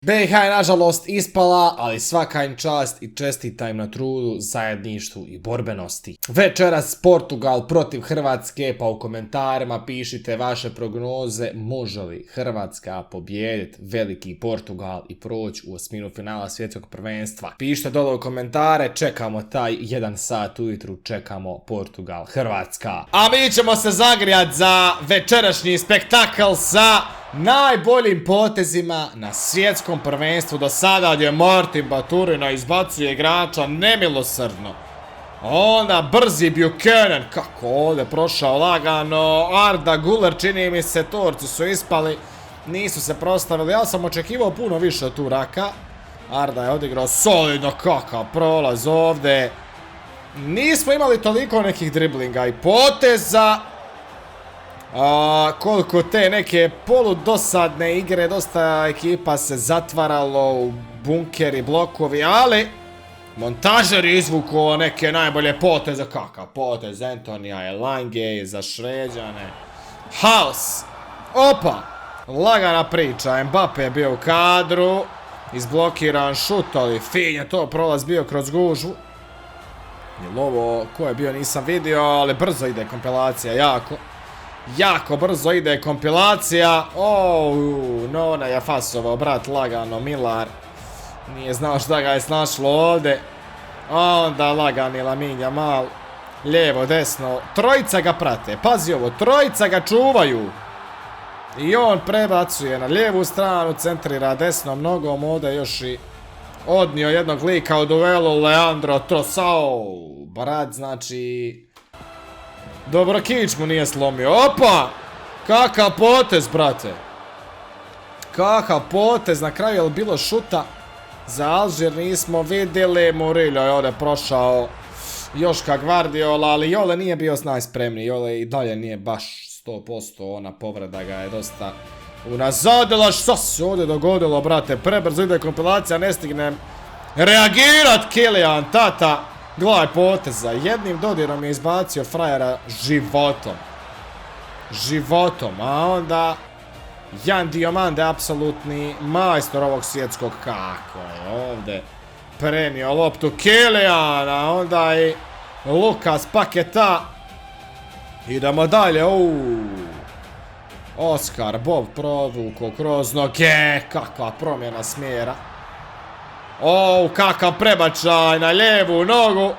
BiH je nažalost ispala, ali svaka im čast i čestita im na trudu, zajedništvu i borbenosti. Večeras Portugal protiv Hrvatske, pa u komentarima pišite vaše prognoze, može li Hrvatska pobijediti veliki Portugal i proći u osminu finala svjetskog prvenstva. Pišite dole u komentare, čekamo taj 1 sat ujutru, čekamo Portugal Hrvatska. A mi ćemo se zagrijati za večerašnji spektakl sa najboljim potezima na svjetskom prvenstvu do sada, gdje Martin Baturina izbacuje igrača nemilosrdno. Onda brzi Buchanan, kako ovdje prošao lagano, Arda Güler, čini mi se Turci su ispali, nisu se prostavili, ja sam očekivao puno više od Turaka. Arda je odigrao solidno, kakav prolaz ovdje. Nismo imali toliko nekih driblinga i poteza. Koliko te neke poludosadne igre, dosta ekipa se zatvaralo u bunkeri, blokovi, ali montažer je izvukao neke najbolje poteze. Kakav potez Antonija je Lange za Šređane. Haos. Opa, lagana priča, Mbappe je bio u kadru, izblokiran šut, ali fin je to prolaz bio kroz gužvu. Jel ovo ko je bio nisam vidio, ali brzo ide kompilacija, jako brzo ide kompilacija. Nona je fasovao, brat, lagano, Milar nije znao šta ga je snašlo ovdje. Onda lagani Lamine Yamal, lijevo, desno, trojica ga prate, pazi ovo, trojica ga čuvaju. I on prebacuje na lijevu stranu, centrira desnom nogom, ovdje još i odnio jednog lika u duelu, Leandro Trossard, brat, znači dobro, kić mu nije slomio. Opa! Kakav potez, brate. Kakav potez. Na kraju je li bilo šuta za Alžir, nismo vidjeli. Murillo je ovdje prošao još ka Guardiola, ali Jole nije bio najspremniji. Jole i dalje nije baš 100%. Ona povreda ga je dosta unazadila. Što se ovdje dogodilo, brate? Prebrzo ide kompilacija, ne stignem reagirat. Kylian Tata. Gledaj poteza, jednim dodirom je izbacio frajera životom, a onda Jan Diomande, apsolutni majstor ovog svjetskog, kako je ovdje prenio loptu Kylian, a onda i Lucas Paqueta. Idemo dalje, Oscar Bob provuko kroz noge, kakva promjena smjera. Kakav prebačaj na lijevu nogu.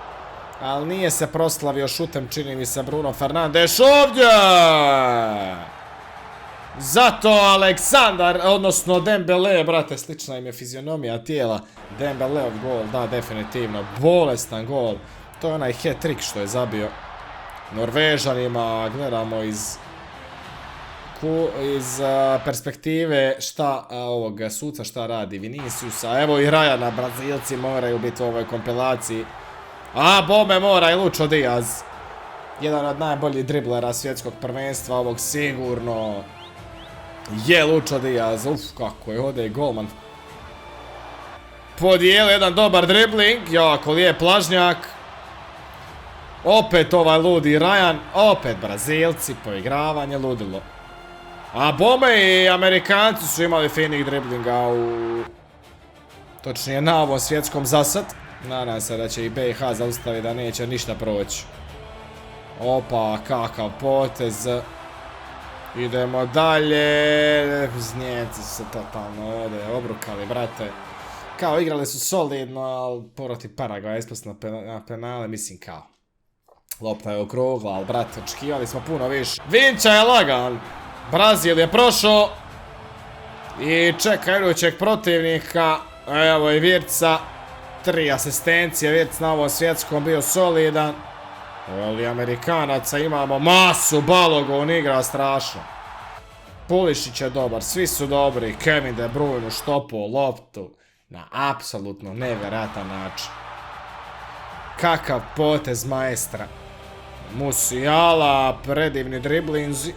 Ali nije se proslavio šutem, čini mi se, Bruno Fernandes ovdje. Zato Aleksandar, odnosno Dembele, brate, slična im je fizionomija tijela. Dembeleov gol, da, definitivno, bolestan gol. To je onaj hat-trick što je zabio Norvežanima. Gledamo iz perspektive šta ovog suca šta radi Viniciusa. Evo i Ryana, Brazilci moraju biti u ovoj kompilaciji. A bome mora i Lucho Diaz. Jedan od najboljih driblera svjetskog prvenstva ovog sigurno je Lucho Diaz. Kako je ovdje i golman podijelio jedan dobar dribling. Jako lijep plažnjak. Opet ovaj ludi Ryan. Opet Brazilci, poigravanje, ludilo. A bome i Amerikanci su imali finih driblinga točnije na ovom svjetskom zasad. Nadam se da će i BiH zaustaviti, da neće ništa proći. Opa, kakav potez. Idemo dalje. Znijeci su se totalno ovdje obrukali, brate. Kao igrali su solidno, ali protiv Paragoja ispast na penale, mislim kao. Lopta je okrugla, ali brate, očekivali smo puno više. Vinča je lagan. Brazil je prošao i čeka idućeg protivnika. Evo i Virca, 3 asistencije, Virc na ovom svjetskom bio solidan. Ali Amerikanaca imamo masu, Balogun igra strašno. Pulišić je dobar, svi su dobri, Kevin De Bruyne štopao loptu na apsolutno nevjerojatan način. Kakav potez maestra. Musiala, predivni driblinzi.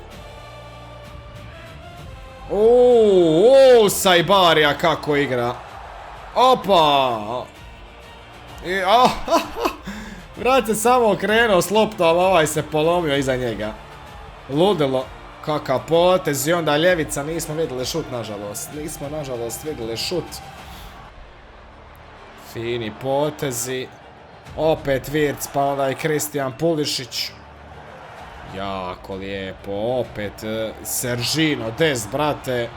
Sajbarija kako igra. Opa! Vrat se samo okrenuo s loptom, ovaj se polomio iza njega. Ludilo. Kakav potez i onda ljevica, nismo vidjeli šut nažalost. Nismo nažalost vidjeli šut. Fini potezi. Opet Virc, pa onda i Kristijan Pulišić. Jako lijepo, opet Sergino Dest, brate.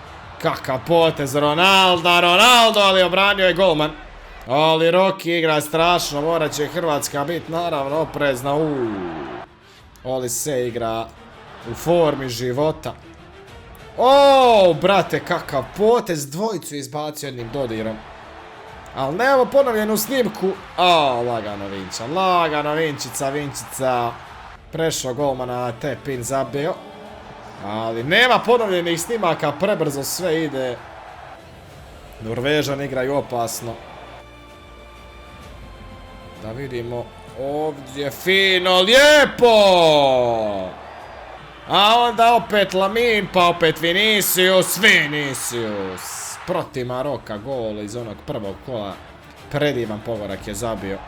Kakav potez Ronaldo, ali obranio je golman. Ali Roki igra strašno, morat će Hrvatska biti naravno oprezna. Oli se igra u formi života. Brate, kakav potez, dvojicu izbacio jednim dodirom. Ali nemamo ponovljenu snimku. Lagano Vinča, lagano Vinčica. Prešao golmana, te pin zabio. Ali nema ponovljenih snimaka, prebrzo sve ide. Norvežani igraju opasno. Da vidimo, ovdje fino, lijepo! A onda opet Lamin, pa opet Vinicius. Protiv Maroka, gol iz onog prvog kola. Predivan pogodak je zabio.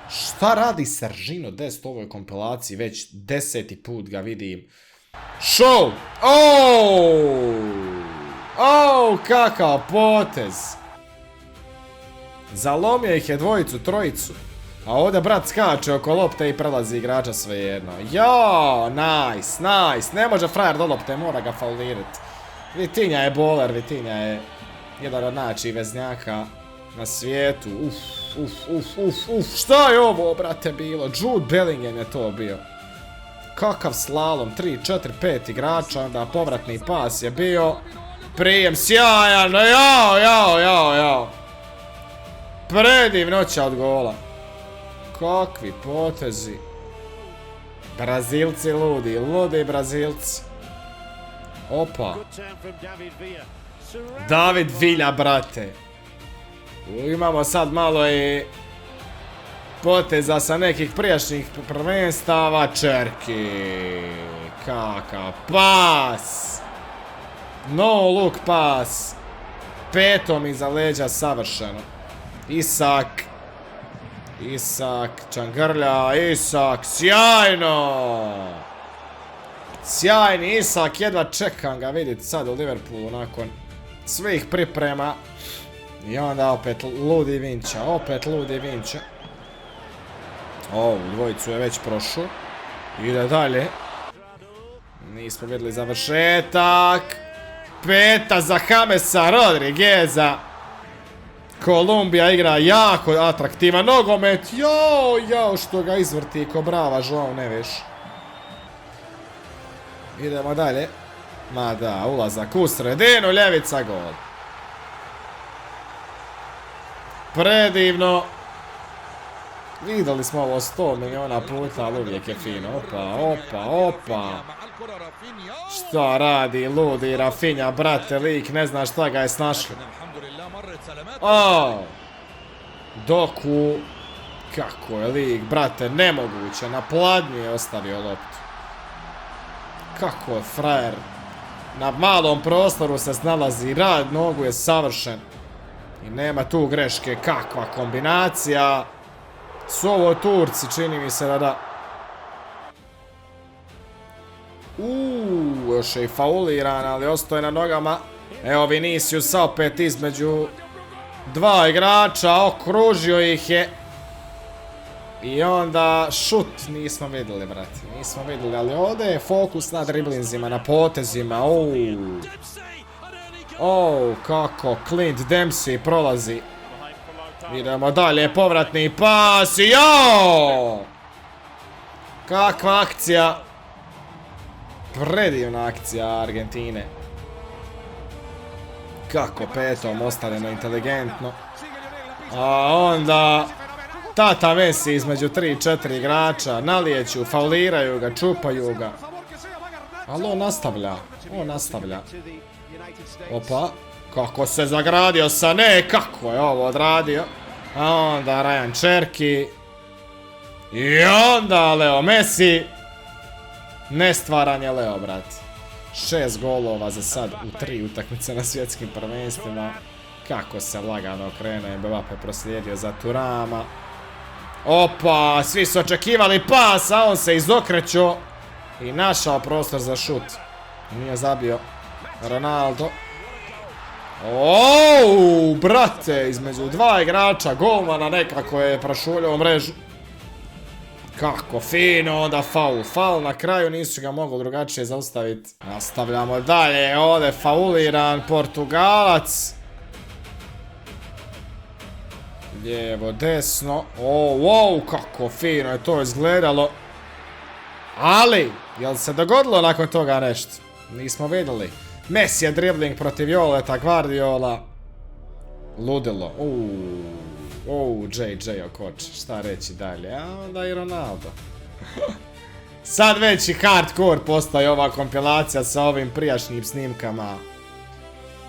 Šta radi Sergino Dest u ovoj kompilaciji? Već 10. put ga vidim. Show! Kakav potez! Zalomio ih je dvojicu, trojicu. A ovdje brat skače oko lopte i prelazi igrača svejedno. Nice. Ne može frajer do lopte, mora ga faulirati. Vitinja je boler, Vitinja je jedan od najjačih veznjaka na svijetu. Šta je ovo, brate, bilo? Jude Bellingham je to bio. Kakav slalom, 3, 4, 5 igrača, onda povratni pas je bio. Prijem sjajan, jao. Predivnoća od gola. Kakvi potezi. Brazilci ludi Brazilci. Opa. David Villa, brate. Imamo sad malo i poteza sa nekih prijašnjih prvenstava. Čerki. Kakav pas. No look pas. Petom iza leđa savršeno. Isak, Čangrlja, Isak, sjajno! Sjajni Isak, jedva čekam ga vidjeti sad u Liverpoolu nakon svih priprema. I onda opet ludi Vinča. Ovu dvojicu je već prošao. Ide dalje. Nismo vidjeli završetak. Peta za Jamesa Rodrigueza. Kolumbija igra jako atraktivan nogomet. Jao, što ga izvrti ko brava Joao Neves. Idemo dalje. Ma da, ulazak u sredinu, ljevica, gol. Predivno. Vidjeli smo ovo 100 miliona puta, ali uvijek je fino. Opa. Šta radi ludi Rafinha, brate, lik, ne zna šta ga je snašlo. Doku. Kako je lik, brate, nemoguće. Na pladnju je ostavio loptu. Kako je frajer. Na malom prostoru se snalazi, rad nogu je savršen. I nema tu greške, kakva kombinacija. Su ovo Turci, čini mi se da. Još je i fauliran, ali ostoje na nogama. Evo Vinicius opet između dva igrača, okružio ih je. I onda šut nismo vidjeli, brate. Nismo vidjeli, ali ovdje je fokus na driblinzima, na potezima. Kako Clint Dempsey prolazi. Idemo dalje, povratni pas. Kakva akcija. Predivna akcija Argentine. Kako petom ostavljeno inteligentno. A onda Tata Messi između 3-4 igrača. Nalijeću, fauliraju ga, čupaju ga. Ali on nastavlja. Opa. Kako se zagradio Sané, kako je ovo odradio. A onda Ryan Čerki. I onda Leo Messi. Nestvaran je Leo, brat. 6 golova za sad u 3 utakmice na svjetskim prvenstvima. Kako se lagano krenuo, Mbappe proslijedio za Turama. Opa, svi su očekivali pas, a on se izokrećao i našao prostor za šut. Nije zabio. Ronaldo. Ooo, brate, između dva igrača, golmana nekako je prašuljao mrežu. Kako fino, onda faul. Faul na kraju, nisu ga mogli drugačije zaustaviti. Nastavljamo dalje, ovdje fauliran Portugalac. Lijevo, desno. Wow, kako fino je to izgledalo. Ali, jel se dogodilo nakon toga nešto? Nismo vidjeli. Messi je dribling protiv Joleta Guardiola. Ludilo. JJ Okoče. Šta reći dalje? A onda i Ronaldo. Sad već i hardcore postaje ova kompilacija sa ovim prijašnjim snimkama.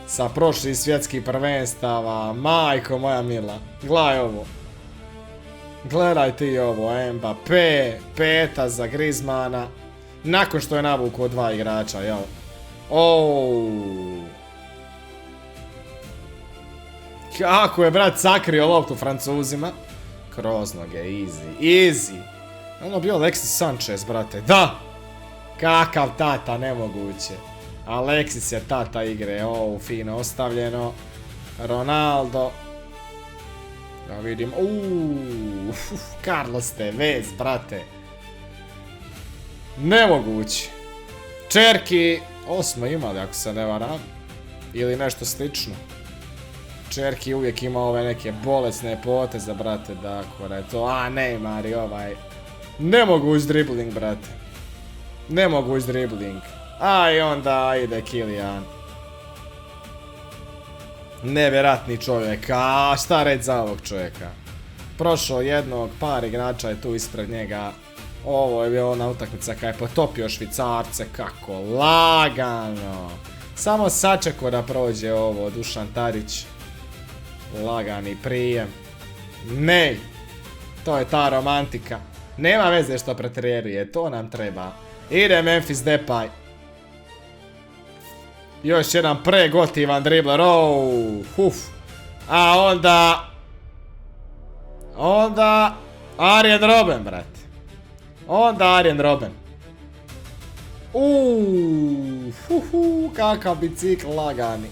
Sa prošlih svjetskih prvenstava. Majko moja mila. Gledaj ovo. Gledaj ti ovo. Mbappé. Peta za Griezmana. Nakon što je navukao dva igrača, jel? Kako je brat sakrio loptu Francuzima. Kroz noge, easy. Ono bio Alexis Sanchez, brate, da! Kakav tata, nemoguće. Alexis je tata igre, fino ostavljeno. Ronaldo. Da vidim, Carlos Tevez, brate. Nemoguće. Čerki, ovo smo imali ako se ne varam. Ili nešto slično. Čerki uvijek ima ove neke bolesne poteze, brate, dakle, da je to, Neymar i ovaj. Nemoguć dribling, brate. Nemoguć dribling. I onda ide Kylian. Nevjerojatni čovjek, šta reći za ovog čovjeka. Prošao jednog, par igrača je tu ispred njega. Ovo je bila ona utakmica kada je potopio Švicarce, kako lagano. Samo sačekao da prođe ovo, Dušan Tadić. Lagani prijem. Nej, to je ta romantika. Nema veze što pretjeruje, to nam treba. Ide Memphis Depay. Još jedan pregotivan dribler, A onda Arjen Robben, brate. Arjen Robben. Kakav bicikl lagani.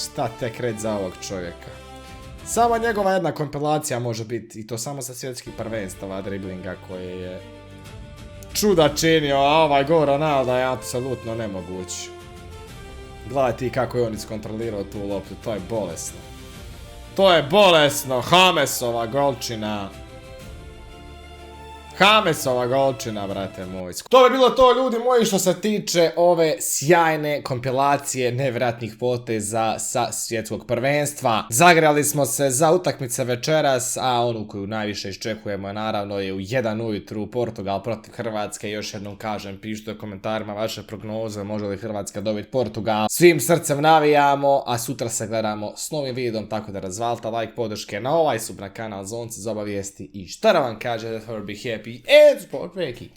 Šta tek reći za ovog čovjeka. Samo njegova jedna kompilacija može biti, i to samo sa svjetskih prvenstava driblinga koje je čuda činio, a ovaj gol Ronaldo je apsolutno nemoguć. Gledaj ti kako je on iskontrolirao tu loptu, to je bolesno. To je bolesno, Hamesova golčina. Hamesova golčina, brate moj. To bi bilo to, ljudi moji, što se tiče ove sjajne kompilacije nevjerojatnih poteza sa svjetskog prvenstva. Zagrali smo se za utakmice večeras, a onu koju najviše iščekujemo naravno je u 1 ujutru Portugal protiv Hrvatske. Još jednom kažem, pišite u komentarima vaše prognoze, može li Hrvatska dobiti Portugal. Svim srcem navijamo, a sutra se gledamo s novim videom, tako da razvalite like, podrške na ovaj sub na kanal Zonce za obavijesti i šta da vam kaže, that will be happy and sport breaking.